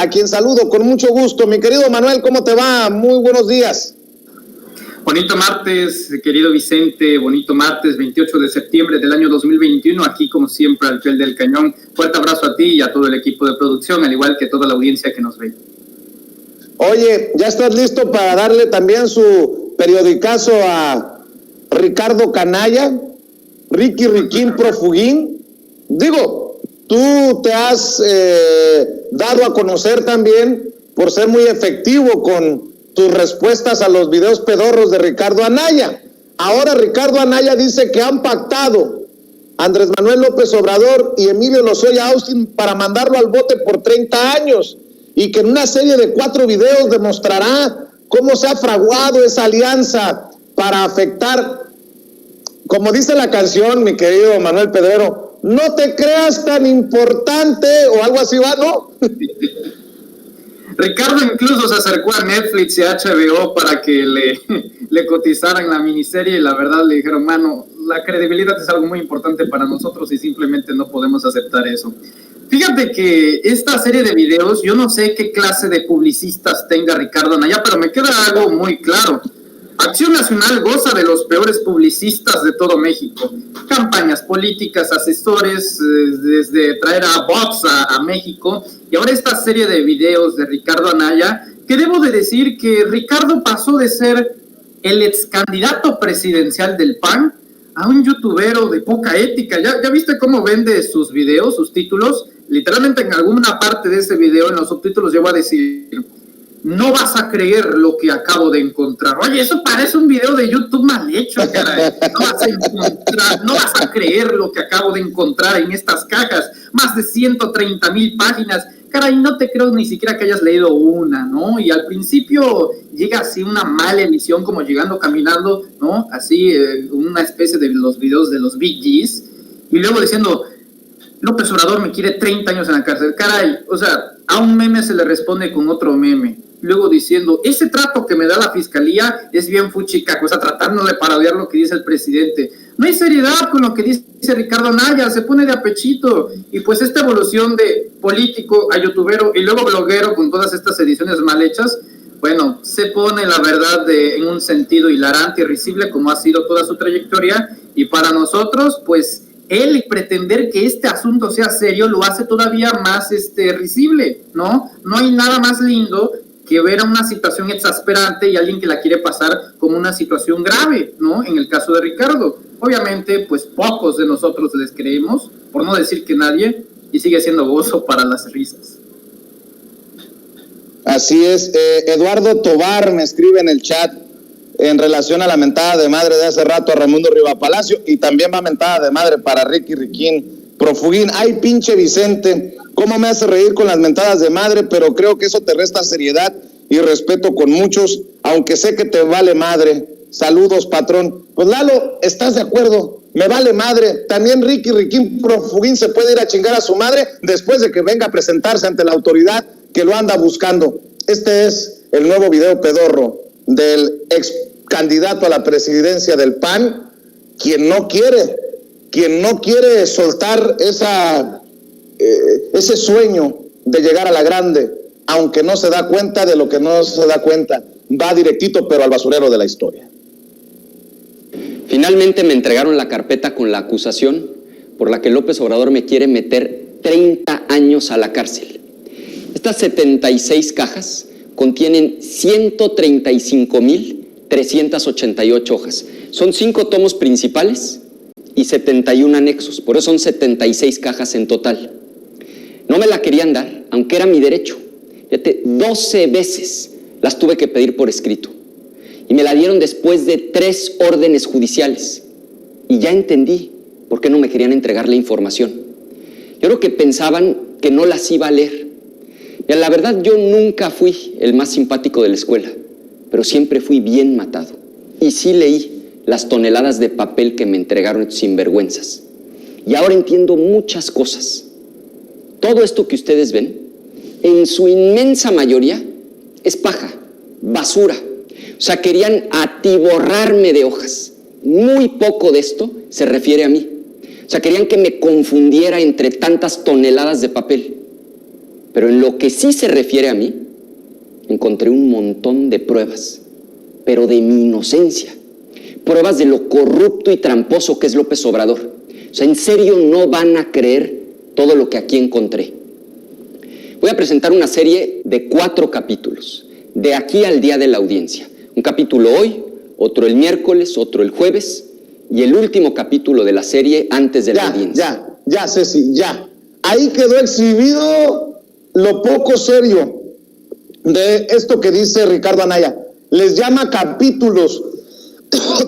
a quien saludo con mucho gusto. Mi querido Manuel, ¿cómo te va? Muy buenos días. Bonito martes, querido Vicente, bonito martes, 28 de septiembre del año 2021, aquí como siempre al pie del cañón. Fuerte abrazo a ti y a todo el equipo de producción, al igual que toda la audiencia que nos ve. Oye, ¿ya estás listo para darle también su periodicazo a Ricardo Canalla, Ricky Riquín Profugín? Digo, tú te has dado a conocer también por ser muy efectivo con tus respuestas a los videos pedorros de Ricardo Anaya. Ahora Ricardo Anaya dice que han pactado Andrés Manuel López Obrador y Emilio Lozoya Austin para mandarlo al bote por 30 años y que en una serie de 4 videos demostrará cómo se ha fraguado esa alianza para afectar, como dice la canción, mi querido Manuel Pedrero, no te creas tan importante o algo así, ¿va? ¿No? Ricardo incluso se acercó a Netflix y a HBO para que le cotizaran la miniserie y la verdad le dijeron, mano, la credibilidad es algo muy importante para nosotros y simplemente no podemos aceptar eso. Fíjate que esta serie de videos, yo no sé qué clase de publicistas tenga Ricardo Anaya, pero me queda algo muy claro. Acción Nacional goza de los peores publicistas de todo México. Campañas políticas, asesores, desde traer a Vox a México. Y ahora esta serie de videos de Ricardo Anaya, que debo de decir que Ricardo pasó de ser el ex candidato presidencial del PAN a un youtubero de poca ética. ¿Ya viste cómo vende sus videos, sus títulos? Literalmente en alguna parte de ese video, en los subtítulos, llevo a decir... No vas a creer lo que acabo de encontrar. Oye, eso parece un video de YouTube mal hecho, caray. No vas a creer lo que acabo de encontrar en estas cajas. Más de 130,000 páginas. Caray, no te creo ni siquiera que hayas leído una, ¿no? Y al principio llega así una mala emisión, como llegando caminando, ¿no? Así, una especie de los videos de los Bee Gees. Y luego diciendo, López Obrador me quiere 30 años en la cárcel. Caray, o sea, a un meme se le responde con otro meme. Luego diciendo, ese trato que me da la fiscalía es bien fuchicaco, o sea, tratando de parodiar lo que dice el presidente. No hay seriedad con lo que dice Ricardo Anaya, se pone de apechito. Y pues esta evolución de político a youtubero y luego bloguero con todas estas ediciones mal hechas, bueno, se pone la verdad en un sentido hilarante y risible como ha sido toda su trayectoria. Y para nosotros, pues, él pretender que este asunto sea serio lo hace todavía más risible, ¿no? No hay nada más lindo que ver a una situación exasperante y alguien que la quiere pasar como una situación grave, ¿no? En el caso de Ricardo. Obviamente, pues pocos de nosotros les creemos, por no decir que nadie, y sigue siendo gozo para las risas. Así es. Eduardo Tobar me escribe en el chat en relación a la mentada de madre de hace rato a Raimundo Rivapalacio, y también va mentada de madre para Ricky Riquín Profugín. Ay, pinche Vicente, cómo me hace reír con las mentadas de madre, pero creo que eso te resta seriedad y respeto con muchos, aunque sé que te vale madre. Saludos, patrón. Pues Lalo, ¿estás de acuerdo? Me vale madre. También Ricky Riquín Profugín se puede ir a chingar a su madre después de que venga a presentarse ante la autoridad que lo anda buscando. Este es el nuevo video pedorro del ex candidato a la presidencia del PAN, quien no quiere soltar ese sueño de llegar a la grande, aunque no se da cuenta de lo que no se da cuenta, va directito pero al basurero de la historia. Finalmente me entregaron la carpeta con la acusación por la que López Obrador me quiere meter 30 años a la cárcel. Estas 76 cajas contienen 135,388 hojas. Son 5 tomos principales y 71 anexos, por eso son 76 cajas en total. No me la querían dar, aunque era mi derecho. Fíjate, 12 veces las tuve que pedir por escrito. Y me la dieron después de 3 órdenes judiciales. Y ya entendí por qué no me querían entregar la información. Yo creo que pensaban que no las iba a leer. Y la verdad, yo nunca fui el más simpático de la escuela, pero siempre fui bien matado. Y sí leí las toneladas de papel que me entregaron estos sinvergüenzas. Y ahora entiendo muchas cosas. Todo esto que ustedes ven, en su inmensa mayoría, es paja, basura. O sea, querían atiborrarme de hojas. Muy poco de esto se refiere a mí. O sea, querían que me confundiera entre tantas toneladas de papel. Pero en lo que sí se refiere a mí, encontré un montón de pruebas, pero de mi inocencia. Pruebas de lo corrupto y tramposo que es López Obrador. O sea, en serio no van a creer todo lo que aquí encontré. Voy a presentar una serie de 4 capítulos, de aquí al día de la audiencia. Un capítulo hoy, otro el miércoles, otro el jueves, y el último capítulo de la serie antes de la audiencia. Ya, Ceci, ya. Ahí quedó exhibido lo poco serio de esto que dice Ricardo Anaya. Les llama capítulos,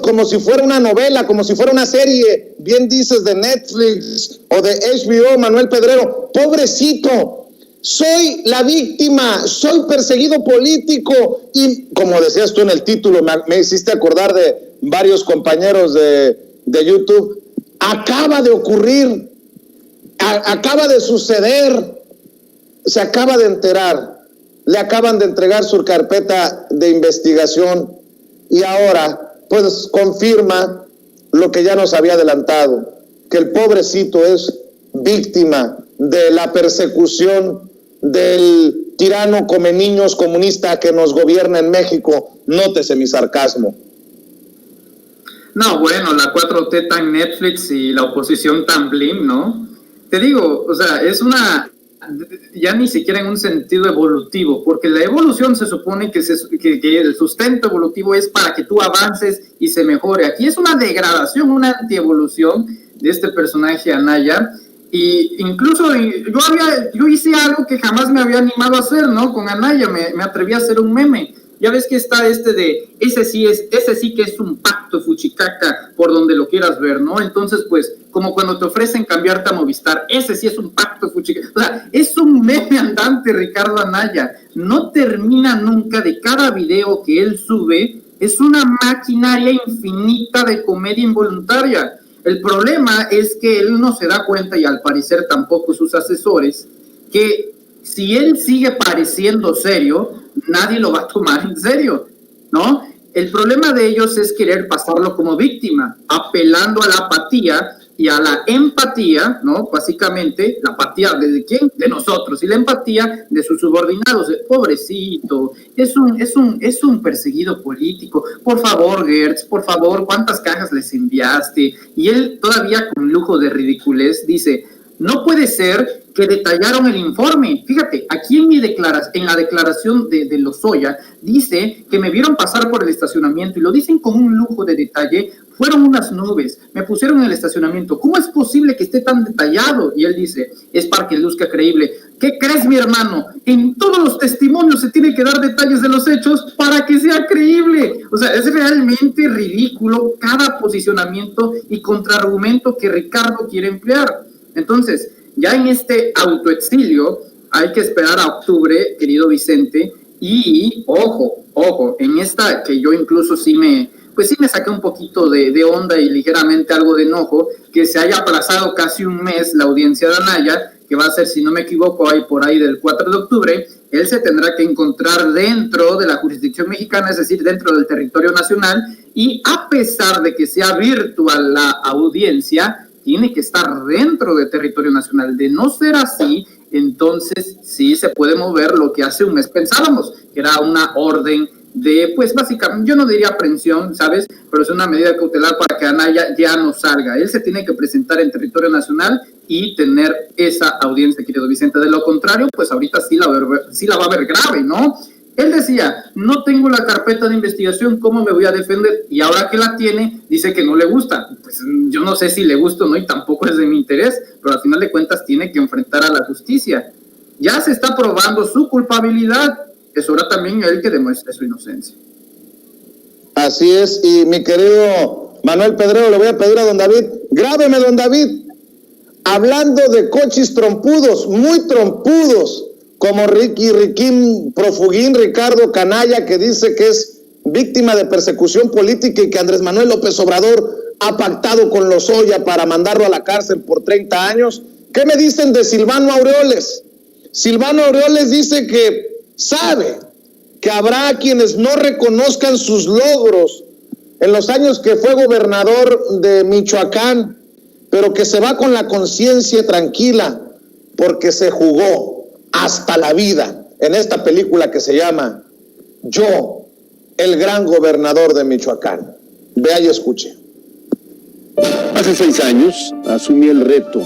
como si fuera una novela, como si fuera una serie, bien dices, de Netflix o de HBO, Manuel Pedrero. Pobrecito, soy la víctima, soy perseguido político, y como decías tú en el título, me hiciste acordar de varios compañeros de YouTube. Acaba de ocurrir, acaba de suceder, se acaba de enterar, le acaban de entregar su carpeta de investigación y ahora pues confirma lo que ya nos había adelantado, que el pobrecito es víctima de la persecución del tirano come niños comunista que nos gobierna en México. Nótese mi sarcasmo. No, bueno, la 4T tan Netflix y la oposición tan blim, ¿no? Te digo, o sea, es una, ya ni siquiera en un sentido evolutivo, porque la evolución se supone que el sustento evolutivo es para que tú avances y se mejore. Aquí es una degradación, una antievolución de este personaje Anaya, y incluso yo hice algo que jamás me había animado a hacer, ¿no? Con Anaya, me atreví a hacer un meme. Ya ves que está ese sí que es un pacto fuchicaca, por donde lo quieras ver, ¿no? Entonces, pues, como cuando te ofrecen cambiarte a Movistar, ese sí es un pacto fuchicaca. O sea, es un meme andante, Ricardo Anaya. No termina nunca. De cada video que él sube, es una maquinaria infinita de comedia involuntaria. El problema es que él no se da cuenta, y al parecer tampoco sus asesores, que si él sigue pareciendo serio, nadie lo va a tomar en serio, ¿no? El problema de ellos es querer pasarlo como víctima, apelando a la apatía y a la empatía, ¿no? Básicamente, la apatía ¿de quién? De nosotros, y la empatía de sus subordinados. Pobrecito, es un perseguido político. Por favor, Gertz, por favor, ¿cuántas cajas les enviaste? Y él todavía con lujo de ridiculez dice: no puede ser que detallaron el informe. Fíjate, aquí en la declaración de Lozoya, dice que me vieron pasar por el estacionamiento, y lo dicen con un lujo de detalle. Fueron unas nubes, me pusieron en el estacionamiento. ¿Cómo es posible que esté tan detallado? Y él dice: es para que luzca creíble. ¿Qué crees, mi hermano? En todos los testimonios se tiene que dar detalles de los hechos para que sea creíble. O sea, es realmente ridículo cada posicionamiento y contraargumento que Ricardo quiere emplear. Entonces, ya en este autoexilio hay que esperar a octubre, querido Vicente, y ojo, en esta que yo incluso sí me saqué un poquito de onda y ligeramente algo de enojo, que se haya aplazado casi un mes la audiencia de Anaya, que va a ser, si no me equivoco, por ahí del 4 de octubre, él se tendrá que encontrar dentro de la jurisdicción mexicana, es decir, dentro del territorio nacional, y a pesar de que sea virtual la audiencia, tiene que estar dentro del territorio nacional. De no ser así, entonces sí se puede mover lo que hace un mes pensábamos, que era una orden de, pues básicamente, yo no diría aprehensión, ¿sabes? Pero es una medida cautelar para que Anaya ya no salga. Él se tiene que presentar en territorio nacional y tener esa audiencia, querido Vicente. De lo contrario, pues ahorita sí la va a ver grave, ¿no? Él decía: no tengo la carpeta de investigación, ¿cómo me voy a defender? Y ahora que la tiene, dice que no le gusta. Pues yo no sé si le gusta o no, y tampoco es de mi interés, pero al final de cuentas tiene que enfrentar a la justicia. Ya se está probando su culpabilidad, es hora también él que demuestre su inocencia. Así es, y mi querido Manuel Pedrero, le voy a pedir a don David, grábeme, don David, hablando de cochis trompudos, muy trompudos, como Riquín Profugín, Ricardo Canalla, que dice que es víctima de persecución política y que Andrés Manuel López Obrador ha pactado con Lozoya para mandarlo a la cárcel por 30 años. ¿Qué me dicen de Silvano Aureoles? Silvano Aureoles dice que sabe que habrá quienes no reconozcan sus logros en los años que fue gobernador de Michoacán, pero que se va con la conciencia tranquila porque se jugó. hasta la vida en esta película que se llama Yo, el gran gobernador de Michoacán. Vea y escuche. Hace 6 años asumí el reto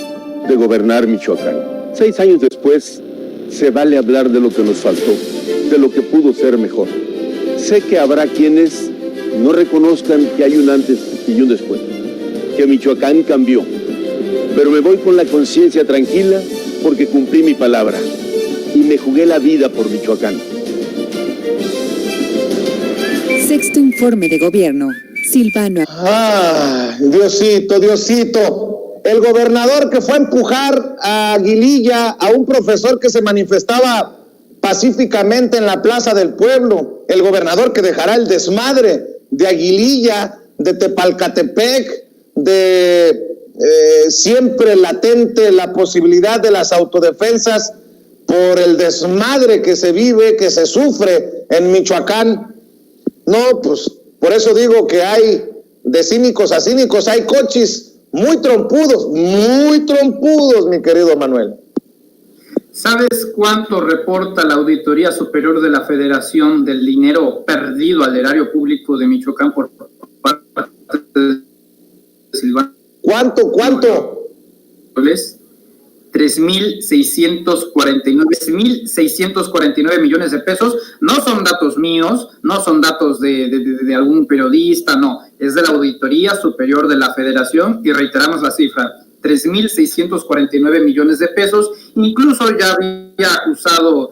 de gobernar Michoacán. 6 años después, se vale hablar de lo que nos faltó, de lo que pudo ser mejor. Sé que habrá quienes no reconozcan que hay un antes y un después, que Michoacán cambió, pero me voy con la conciencia tranquila porque cumplí mi palabra y me jugué la vida por Michoacán. Sexto informe de gobierno. Silvano. Diosito, Diosito. El gobernador que fue a empujar a Aguililla, a un profesor que se manifestaba pacíficamente en la plaza del pueblo, el gobernador que dejará el desmadre de Aguililla, de Tepalcatepec, de siempre latente la posibilidad de las autodefensas por el desmadre que se vive, que se sufre en Michoacán. No, pues por eso digo que hay de cínicos a cínicos, hay cochis muy trompudos, mi querido Manuel. ¿Sabes cuánto reporta la Auditoría Superior de la Federación del dinero perdido al erario público de Michoacán por parte de Silvano? ¿Cuánto? 3.649 millones de pesos. No son datos míos, no son datos de algún periodista, no. Es de la Auditoría Superior de la Federación y reiteramos la cifra, 3.649 millones de pesos. Incluso ya había acusado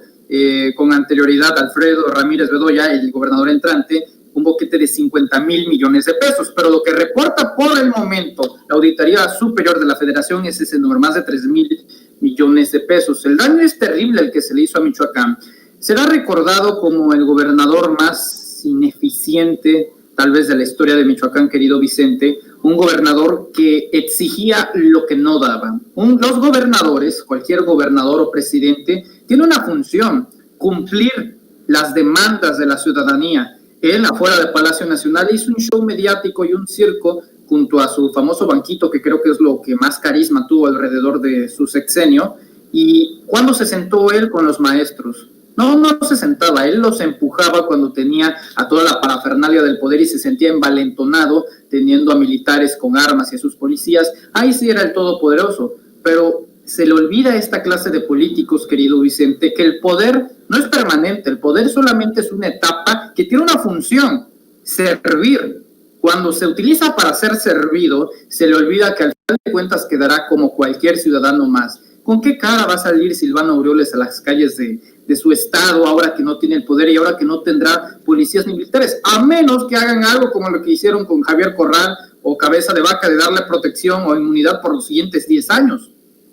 con anterioridad Alfredo Ramírez Bedoya, el gobernador entrante, un boquete de 50,000 millones de pesos, pero lo que reporta por el momento la Auditoría Superior de la Federación es ese número, más de 3,000 millones de pesos. El daño es terrible el que se le hizo a Michoacán. Será recordado como el gobernador más ineficiente, tal vez de la historia de Michoacán, querido Vicente, un gobernador que exigía lo que no daban. Los gobernadores, cualquier gobernador o presidente, tiene una función, cumplir las demandas de la ciudadanía. Él, afuera del Palacio Nacional, hizo un show mediático y un circo junto a su famoso banquito, que creo que es lo que más carisma tuvo alrededor de su sexenio. ¿Y cuándo se sentó él con los maestros? No se sentaba, él los empujaba cuando tenía a toda la parafernalia del poder y se sentía envalentonado teniendo a militares con armas y a sus policías. Ahí sí era el todopoderoso, pero se le olvida a esta clase de políticos, querido Vicente, que el poder no es permanente, el poder solamente es una etapa que tiene una función, servir. Cuando se utiliza para ser servido, se le olvida que al final de cuentas quedará como cualquier ciudadano más. ¿Con qué cara va a salir Silvano Aureoles a las calles de su estado ahora que no tiene el poder y ahora que no tendrá policías ni militares? A menos que hagan algo como lo que hicieron con Javier Corral o Cabeza de Vaca, de darle protección o inmunidad por los siguientes 10 años.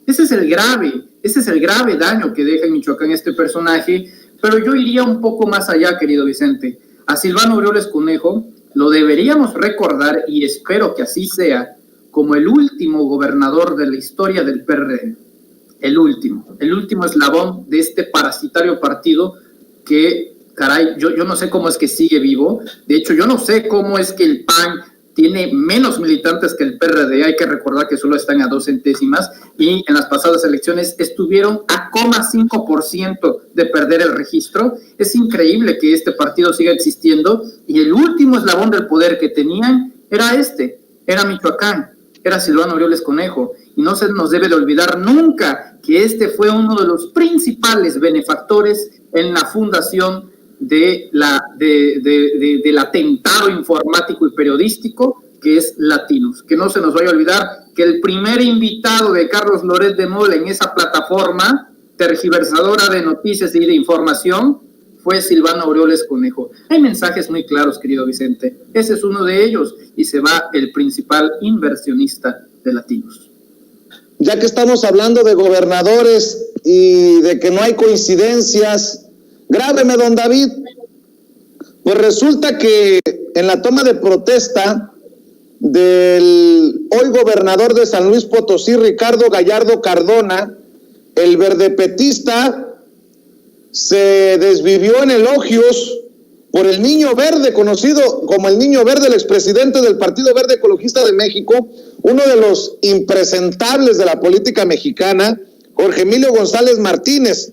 Ese es el grave daño que deja en Michoacán este personaje, pero yo iría un poco más allá, querido Vicente. A Silvano Aureoles Conejo lo deberíamos recordar, y espero que así sea, como el último gobernador de la historia del PRD. El último eslabón de este parasitario partido que, caray, yo no sé cómo es que sigue vivo. De hecho, yo no sé cómo es que el PAN tiene menos militantes que el PRD. Hay que recordar que solo están a 2 centésimas y en las pasadas elecciones estuvieron a 0,5% de perder el registro. Es increíble que este partido siga existiendo y el último eslabón del poder que tenían era Michoacán, era Silvano Aureoles Conejo. Y no se nos debe de olvidar nunca que este fue uno de los principales benefactores en la fundación del atentado informático y periodístico que es Latinos. Que no se nos vaya a olvidar que el primer invitado de Carlos Loret de Mola en esa plataforma tergiversadora de noticias y de información fue Silvano Aureoles Conejo. Hay mensajes muy claros, querido Vicente. Ese es uno de ellos y se va el principal inversionista de Latinos. Ya que estamos hablando de gobernadores y de que no hay coincidencias, grábeme, don David. Pues resulta que en la toma de protesta del hoy gobernador de San Luis Potosí, Ricardo Gallardo Cardona, el verdepetista se desvivió en elogios por el Niño Verde, conocido como el Niño Verde, el expresidente del Partido Verde Ecologista de México, uno de los impresentables de la política mexicana, Jorge Emilio González Martínez.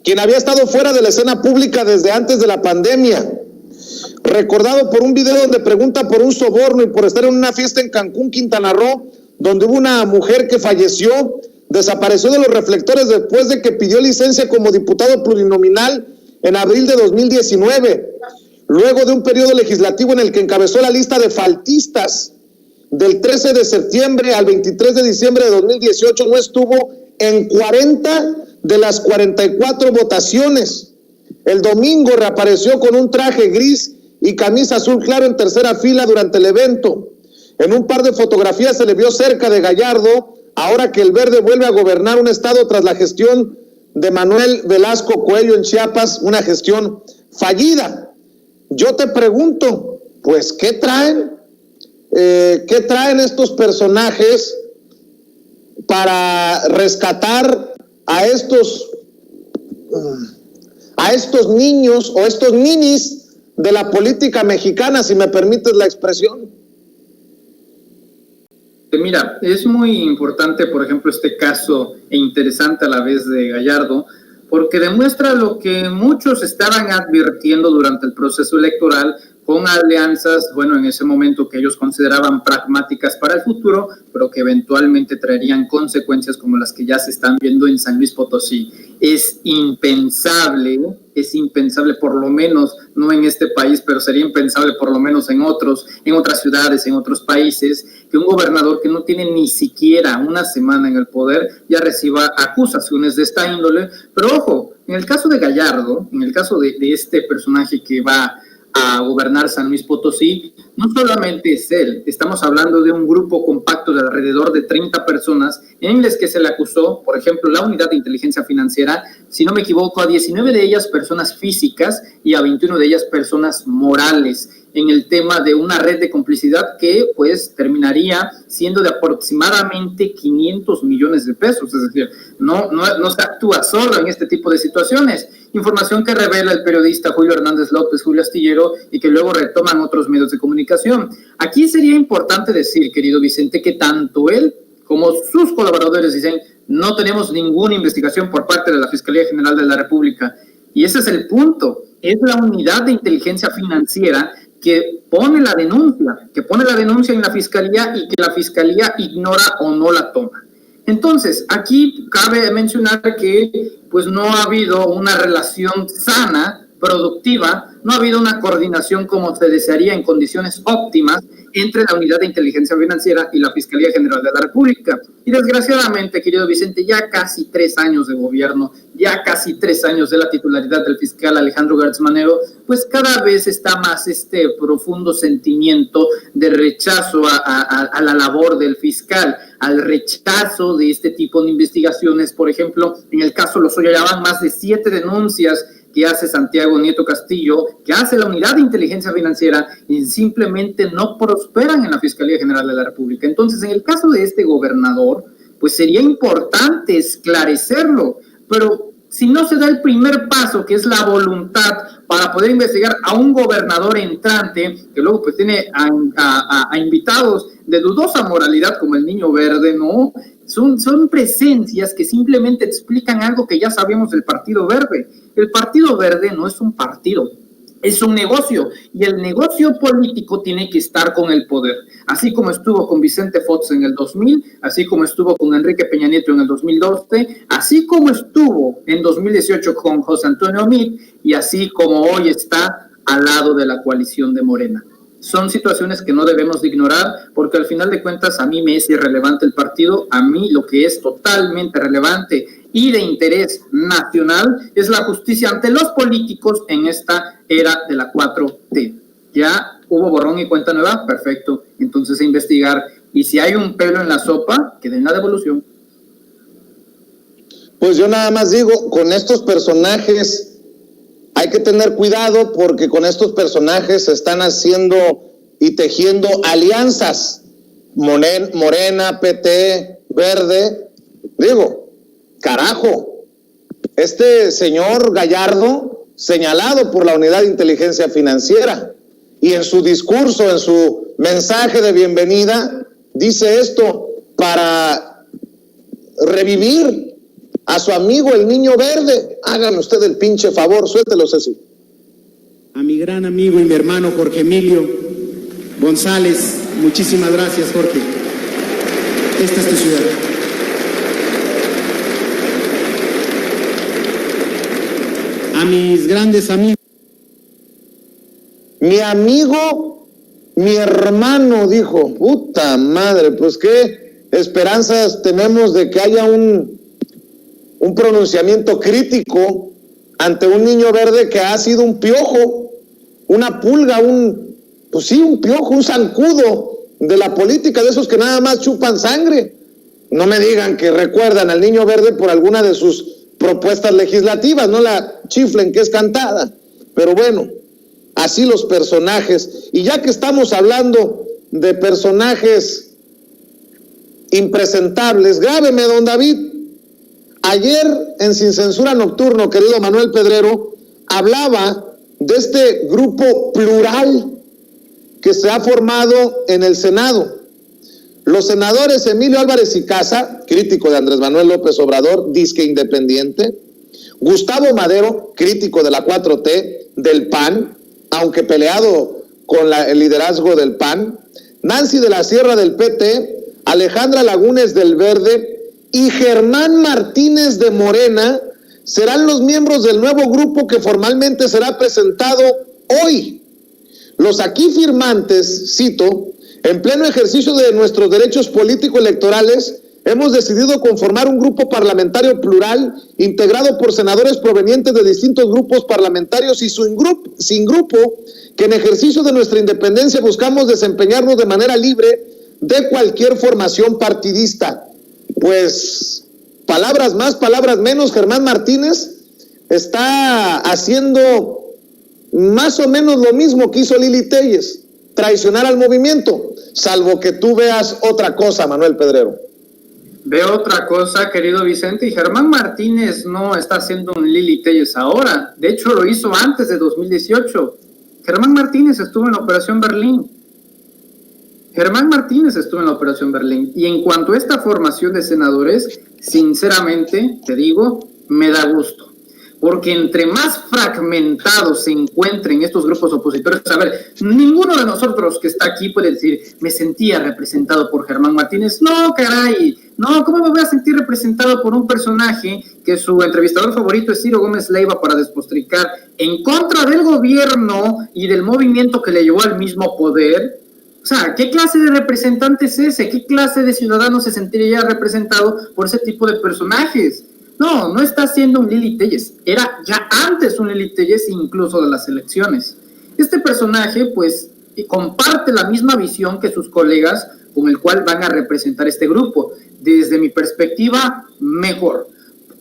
quien había estado fuera de la escena pública desde antes de la pandemia, recordado por un video donde pregunta por un soborno y por estar en una fiesta en Cancún, Quintana Roo, donde hubo una mujer que falleció, desapareció de los reflectores después de que pidió licencia como diputado plurinominal en abril de 2019, luego de un periodo legislativo en el que encabezó la lista de faltistas. Del 13 de septiembre al 23 de diciembre de 2018 no estuvo en 40 de las 44 votaciones. El domingo reapareció con un traje gris y camisa azul claro en tercera fila durante el evento. En un par de fotografías se le vio cerca de Gallardo, ahora que el Verde vuelve a gobernar un estado tras la gestión de Manuel Velasco Coello en Chiapas, una gestión fallida. Yo te pregunto, pues, ¿qué traen? ¿Qué traen estos personajes para rescatar a estos niños o estos ninis de la política mexicana, si me permites la expresión? Mira, es muy importante, por ejemplo, este caso e interesante a la vez de Gallardo, porque demuestra lo que muchos estaban advirtiendo durante el proceso electoral, con alianzas, bueno, en ese momento que ellos consideraban pragmáticas para el futuro, pero que eventualmente traerían consecuencias como las que ya se están viendo en San Luis Potosí. Es impensable, por lo menos, no en este país, pero sería impensable por lo menos en otras ciudades, en otros países, que un gobernador que no tiene ni siquiera una semana en el poder ya reciba acusaciones de esta índole. Pero ojo, en el caso de Gallardo, en el caso de este personaje que va a gobernar San Luis Potosí, no solamente es él, estamos hablando de un grupo compacto de alrededor de 30 personas en las que se le acusó, por ejemplo, la unidad de inteligencia financiera, si no me equivoco, a 19 de ellas personas físicas y a 21 de ellas personas morales, en el tema de una red de complicidad que pues terminaría siendo de aproximadamente 500 millones de pesos, es decir, no se actúa solo en este tipo de situaciones. Información que revela el periodista Julio Hernández López, Julio Astillero, y que luego retoman otros medios de comunicación. Aquí sería importante decir, querido Vicente, que tanto él como sus colaboradores dicen, no tenemos ninguna investigación por parte de la Fiscalía General de la República. Y ese es el punto, es la unidad de inteligencia financiera que pone la denuncia en la Fiscalía y que la Fiscalía ignora o no la toma. Entonces, aquí cabe mencionar que pues no ha habido una relación sana, productiva, no ha habido una coordinación como se desearía en condiciones óptimas entre la Unidad de Inteligencia Financiera y la Fiscalía General de la República. Y desgraciadamente, querido Vicente, ya casi 3 años de gobierno, ya casi 3 años de la titularidad del fiscal Alejandro Gertz Manero, pues cada vez está más este profundo sentimiento de rechazo a la labor del fiscal, al rechazo de este tipo de investigaciones. Por ejemplo, en el caso Lozoya ya van más de 7 denuncias que hace Santiago Nieto Castillo, que hace la Unidad de Inteligencia Financiera, y simplemente no prosperan en la Fiscalía General de la República. Entonces, en el caso de este gobernador, pues sería importante esclarecerlo, pero si no se da el primer paso, que es la voluntad para poder investigar a un gobernador entrante, que luego pues tiene a invitados de dudosa moralidad como el Niño Verde, ¿no? Son presencias que simplemente explican algo que ya sabemos del Partido Verde. El Partido Verde no es un partido, es un negocio, y el negocio político tiene que estar con el poder, así como estuvo con Vicente Fox en el 2000, así como estuvo con Enrique Peña Nieto en el 2012, así como estuvo en 2018 con José Antonio Meade, y así como hoy está al lado de la coalición de Morena. Son situaciones que no debemos de ignorar, porque al final de cuentas a mí me es irrelevante el partido. A mí lo que es totalmente relevante y de interés nacional es la justicia ante los políticos en esta era de la 4T. Ya hubo borrón y cuenta nueva, perfecto, entonces a investigar, y si hay un pelo en la sopa, que den la devolución. Pues yo nada más digo, con estos personajes hay que tener cuidado, porque con estos personajes se están haciendo y tejiendo alianzas. Morena, PT, Verde. Digo, carajo, este señor Gallardo, señalado por la Unidad de Inteligencia Financiera, y en su discurso, en su mensaje de bienvenida, dice esto para revivir a su amigo el Niño Verde. Hágame usted el pinche favor, suéltelo, Ceci. A mi gran amigo y mi hermano Jorge Emilio González, muchísimas gracias, Jorge. Esta es tu ciudad. A mis grandes amigos. Mi amigo, mi hermano, dijo. Puta madre, pues qué esperanzas tenemos de que haya un pronunciamiento crítico ante un Niño Verde que ha sido un piojo, una pulga, un piojo, un zancudo de la política, de esos que nada más chupan sangre. No me digan que recuerdan al Niño Verde por alguna de sus propuestas legislativas, no la chiflen que es cantada. Pero bueno, así los personajes. Y ya que estamos hablando de personajes impresentables, grábeme, don David. Ayer en Sin Censura Nocturno, querido Manuel Pedrero, hablaba de este grupo plural que se ha formado en el Senado. Los senadores Emilio Álvarez y Casa, crítico de Andrés Manuel López Obrador, disque independiente; Gustavo Madero, crítico de la 4T, del PAN, aunque peleado con el liderazgo del PAN; Nancy de la Sierra, del PT; Alejandra Lagunes, del Verde, y Germán Martínez, de Morena, serán los miembros del nuevo grupo que formalmente será presentado hoy. Los aquí firmantes, cito, en pleno ejercicio de nuestros derechos político-electorales, hemos decidido conformar un grupo parlamentario plural integrado por senadores provenientes de distintos grupos parlamentarios y sin grupo, que en ejercicio de nuestra independencia buscamos desempeñarnos de manera libre de cualquier formación partidista. Pues, palabras más, palabras menos, Germán Martínez está haciendo más o menos lo mismo que hizo Lili Téllez, traicionar al movimiento, salvo que tú veas otra cosa, Manuel Pedrero. Veo otra cosa, querido Vicente, y Germán Martínez no está haciendo un Lili Téllez ahora. De hecho, lo hizo antes de 2018. Germán Martínez estuvo en la Operación Berlín. Y en cuanto a esta formación de senadores, sinceramente, te digo, me da gusto. Porque entre más fragmentados se encuentren estos grupos opositores, a ver, ninguno de nosotros que está aquí puede decir, me sentía representado por Germán Martínez. No, caray, no, ¿cómo me voy a sentir representado por un personaje que su entrevistador favorito es Ciro Gómez Leiva para despotricar en contra del gobierno y del movimiento que le llevó al mismo poder? O sea, ¿qué clase de representante es ese? ¿Qué clase de ciudadano se sentiría representado por ese tipo de personajes? No está siendo un Lili Téllez, era ya antes un Lili Téllez incluso de las elecciones. Este personaje pues comparte la misma visión que sus colegas con el cual van a representar este grupo. Desde mi perspectiva, mejor.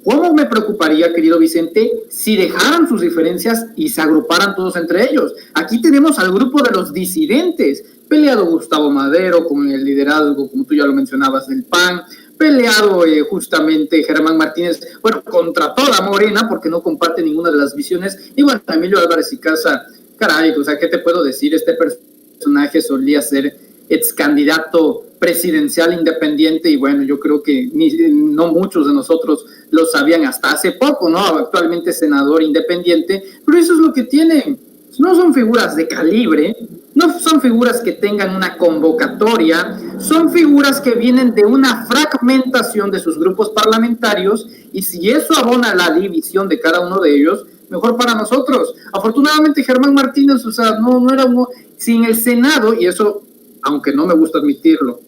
¿Cómo me preocuparía, querido Vicente, si dejaran sus diferencias y se agruparan todos entre ellos? Aquí tenemos al grupo de los disidentes, peleado Gustavo Madero con el liderazgo, como tú ya lo mencionabas, del PAN, peleado justamente Germán Martínez, bueno, contra toda Morena, porque no comparte ninguna de las visiones, y bueno, Emilio Álvarez y Casa, caray, o sea, ¿qué te puedo decir? Este personaje solía ser ex candidato presidencial independiente, y bueno, yo creo que no muchos de nosotros lo sabían hasta hace poco, ¿no? Actualmente senador independiente, pero eso es lo que tienen. No son figuras de calibre, no son figuras que tengan una convocatoria, son figuras que vienen de una fragmentación de sus grupos parlamentarios, y si eso abona la división de cada uno de ellos, mejor para nosotros. Afortunadamente Germán Martínez, o sea, no era uno, sin el Senado, y eso, aunque no me gusta admitirlo,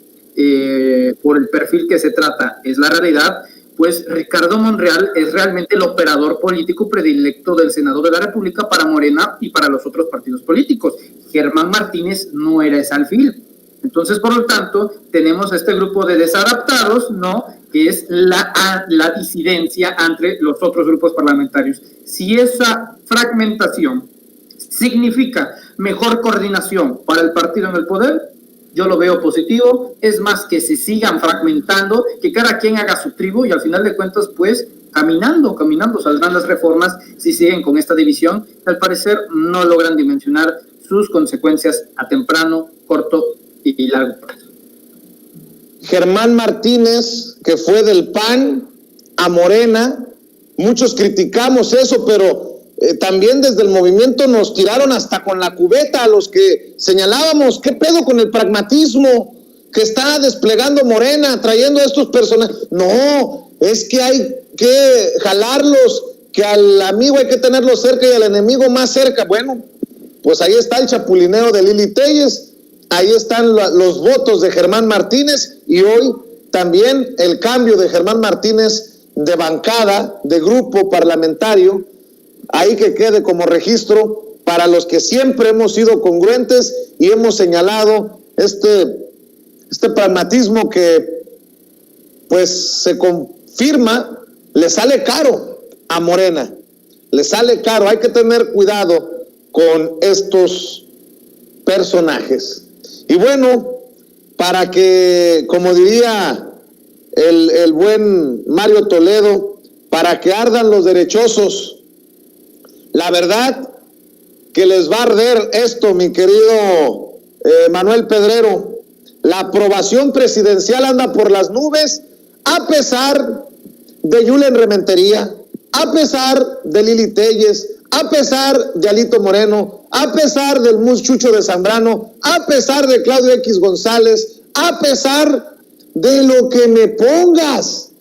por el perfil que se trata, es la realidad, pues Ricardo Monreal es realmente el operador político predilecto del Senado de la República para Morena y para los otros partidos políticos. Germán Martínez no era ese alfil. Entonces, por lo tanto, tenemos este grupo de desadaptados, ¿no?, que es la disidencia entre los otros grupos parlamentarios. Si esa fragmentación significa mejor coordinación para el partido en el poder, yo lo veo positivo. Es más, que se sigan fragmentando, que cada quien haga su tribu y al final de cuentas, pues, caminando saldrán las reformas si siguen con esta división. Al parecer no logran dimensionar sus consecuencias a temprano, corto y largo plazo. Germán Martínez, que fue del PAN a Morena. Muchos criticamos eso, pero también desde el movimiento nos tiraron hasta con la cubeta a los que señalábamos, ¿qué pedo con el pragmatismo que está desplegando Morena, trayendo a estos personajes? No, es que hay que jalarlos, que al amigo hay que tenerlo cerca y al enemigo más cerca. Bueno, pues ahí está el chapulineo de Lili Téllez, ahí están los votos de Germán Martínez y hoy también el cambio de Germán Martínez de bancada, de grupo parlamentario, ahí que quede como registro para los que siempre hemos sido congruentes y hemos señalado este pragmatismo que pues se confirma, le sale caro a Morena, le sale caro. Hay que tener cuidado con estos personajes. Y bueno, para que, como diría el buen Mario Toledo, para que ardan los derechosos, la verdad que les va a arder esto, mi querido Manuel Pedrero. La aprobación presidencial anda por las nubes, a pesar de Yulen Rementería, a pesar de Lili Téllez, a pesar de Alito Moreno, a pesar del Chucho de Zambrano, a pesar de Claudio X González, a pesar de lo que me pongas.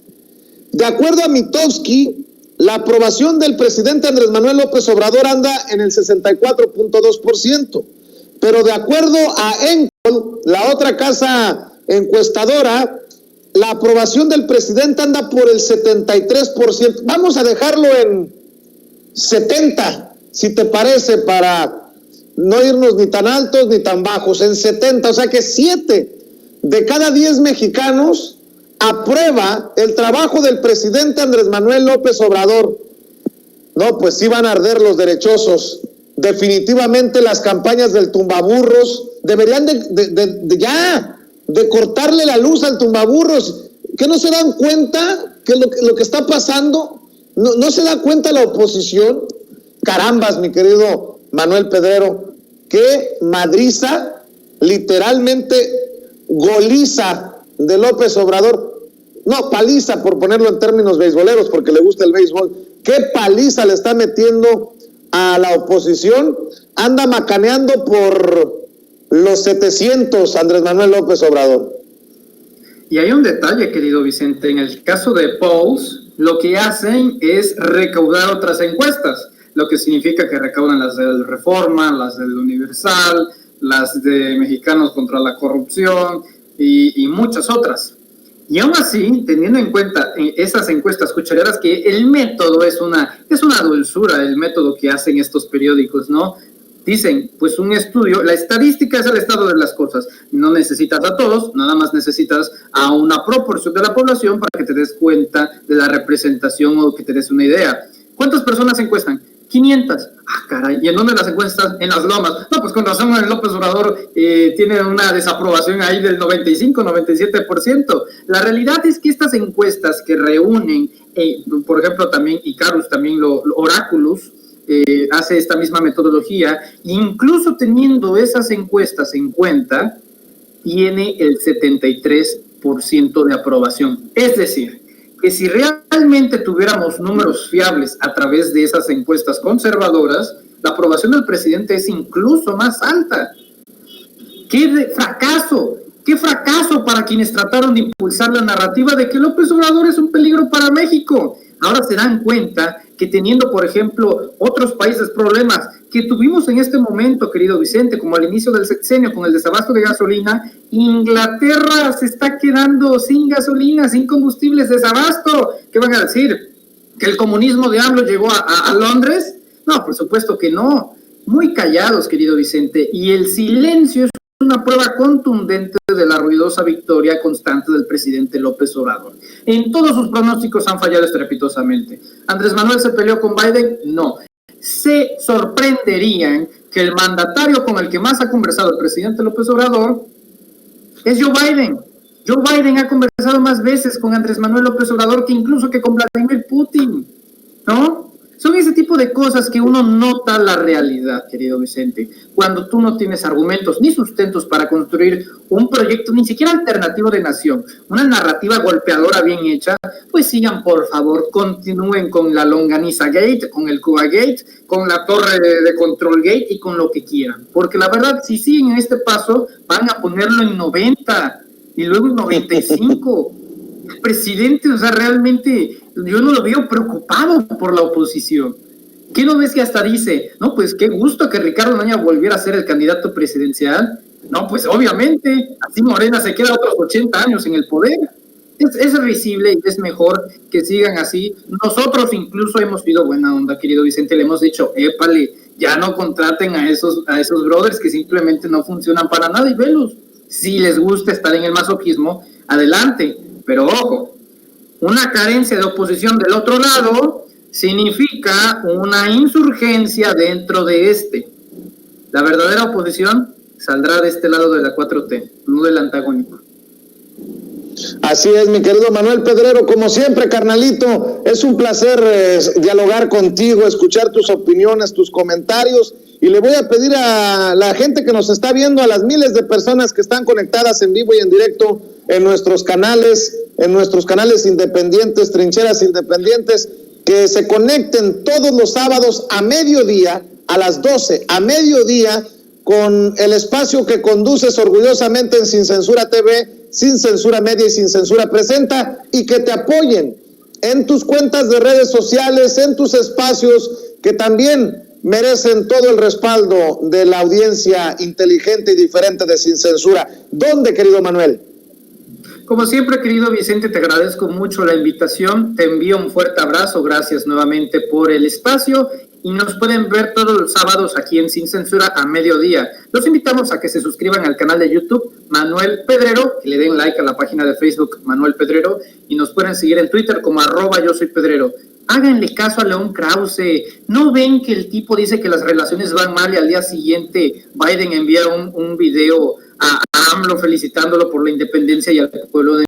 De acuerdo a Mitofsky, la aprobación del presidente Andrés Manuel López Obrador anda en el 64.2%, pero de acuerdo a Encol, la otra casa encuestadora, la aprobación del presidente anda por el 73%. Vamos a dejarlo en 70, si te parece, para no irnos ni tan altos ni tan bajos, en 70, o sea que 7 de cada 10 mexicanos aprueba el trabajo del presidente Andrés Manuel López Obrador. No, pues sí van a arder los derechosos. Definitivamente las campañas del tumbaburros deberían de cortarle la luz al tumbaburros. ¿Que no se dan cuenta que lo que está pasando? ¿No se da cuenta la oposición? Carambas, mi querido Manuel Pedrero, qué madriza, literalmente goliza de López Obrador. No, paliza, por ponerlo en términos beisboleros, porque le gusta el béisbol. Qué paliza le está metiendo a la oposición. Anda macaneando por los 700 Andrés Manuel López Obrador. Y hay un detalle, querido Vicente, en el caso de Polls, lo que hacen es recaudar otras encuestas, lo que significa que recaudan las del Reforma, las del Universal, las de Mexicanos contra la Corrupción y muchas otras. Y aún así, teniendo en cuenta esas encuestas cuchareras, que el método es una dulzura, el método que hacen estos periódicos, ¿no? Dicen, pues un estudio, la estadística es el estado de las cosas. No necesitas a todos, nada más necesitas a una proporción de la población para que te des cuenta de la representación o que te des una idea. ¿Cuántas personas encuestan? 500. Ah, caray, ¿y en dónde las encuestas? En las lomas. No, pues con razón el López Obrador tiene una desaprobación ahí del 95-97%. La realidad es que estas encuestas que reúnen, por ejemplo, también Icarus, también Oráculos, hace esta misma metodología, incluso teniendo esas encuestas en cuenta, tiene el 73% de aprobación. Es decir, que si realmente tuviéramos números fiables a través de esas encuestas conservadoras, la aprobación del presidente es incluso más alta. ¡Qué fracaso! ¡Qué fracaso para quienes trataron de impulsar la narrativa de que López Obrador es un peligro para México! Ahora se dan cuenta que teniendo, por ejemplo, otros países problemas que tuvimos en este momento, querido Vicente, como al inicio del sexenio con el desabasto de gasolina, Inglaterra se está quedando sin gasolina, sin combustibles, desabasto. ¿Qué van a decir? ¿Que el comunismo de AMLO llegó a Londres? No, por supuesto que no. Muy callados, querido Vicente, y el silencio es una prueba contundente de la ruidosa victoria constante del presidente López Obrador. En todos sus pronósticos han fallado estrepitosamente. ¿Andrés Manuel se peleó con Biden? No. Se sorprenderían que el mandatario con el que más ha conversado el presidente López Obrador es Joe Biden. Joe Biden ha conversado más veces con Andrés Manuel López Obrador que incluso que con Vladimir Putin, ¿no? Son ese tipo de cosas que uno nota la realidad, querido Vicente. Cuando tú no tienes argumentos ni sustentos para construir un proyecto, ni siquiera alternativo de nación, una narrativa golpeadora bien hecha, pues sigan, por favor, continúen con la Longaniza Gate, con el Cuba Gate, con la Torre de Control Gate y con lo que quieran. Porque la verdad, si siguen en este paso, van a ponerlo en 90 y luego en 95. El presidente, o sea, realmente yo no lo veo preocupado por la oposición. ¿Qué no ves que hasta dice, no, pues qué gusto que Ricardo Anaya volviera a ser el candidato presidencial? No, pues obviamente, así Morena se queda otros 80 años en el poder. Es risible y es mejor que sigan así. Nosotros incluso hemos sido buena onda, querido Vicente, le hemos dicho, épale, ya no contraten a esos brothers que simplemente no funcionan para nada y velos. Si les gusta estar en el masoquismo, adelante. Pero ojo, una carencia de oposición del otro lado significa una insurgencia dentro de este. La verdadera oposición saldrá de este lado de la 4T, no del antagónico. Así es, mi querido Manuel Pedrero, como siempre, carnalito, es un placer dialogar contigo, escuchar tus opiniones, tus comentarios, y le voy a pedir a la gente que nos está viendo, a las miles de personas que están conectadas en vivo y en directo en nuestros canales independientes, Trincheras Independientes, que se conecten todos los sábados a mediodía, a las 12, a mediodía, con el espacio que conduces orgullosamente en Sin Censura TV, Sin Censura Media y Sin Censura Presenta, y que te apoyen en tus cuentas de redes sociales, en tus espacios que también merecen todo el respaldo de la audiencia inteligente y diferente de Sin Censura. ¿Dónde, querido Manuel? Como siempre, querido Vicente, te agradezco mucho la invitación, te envío un fuerte abrazo, gracias nuevamente por el espacio, y nos pueden ver todos los sábados aquí en Sin Censura a mediodía. Los invitamos a que se suscriban al canal de YouTube Manuel Pedrero, que le den like a la página de Facebook Manuel Pedrero, y nos pueden seguir en Twitter como @yosoypedrero. Háganle caso a León Krause. ¿No ven que el tipo dice que las relaciones van mal y al día siguiente Biden envía un video a AMLO felicitándolo por la independencia y al pueblo de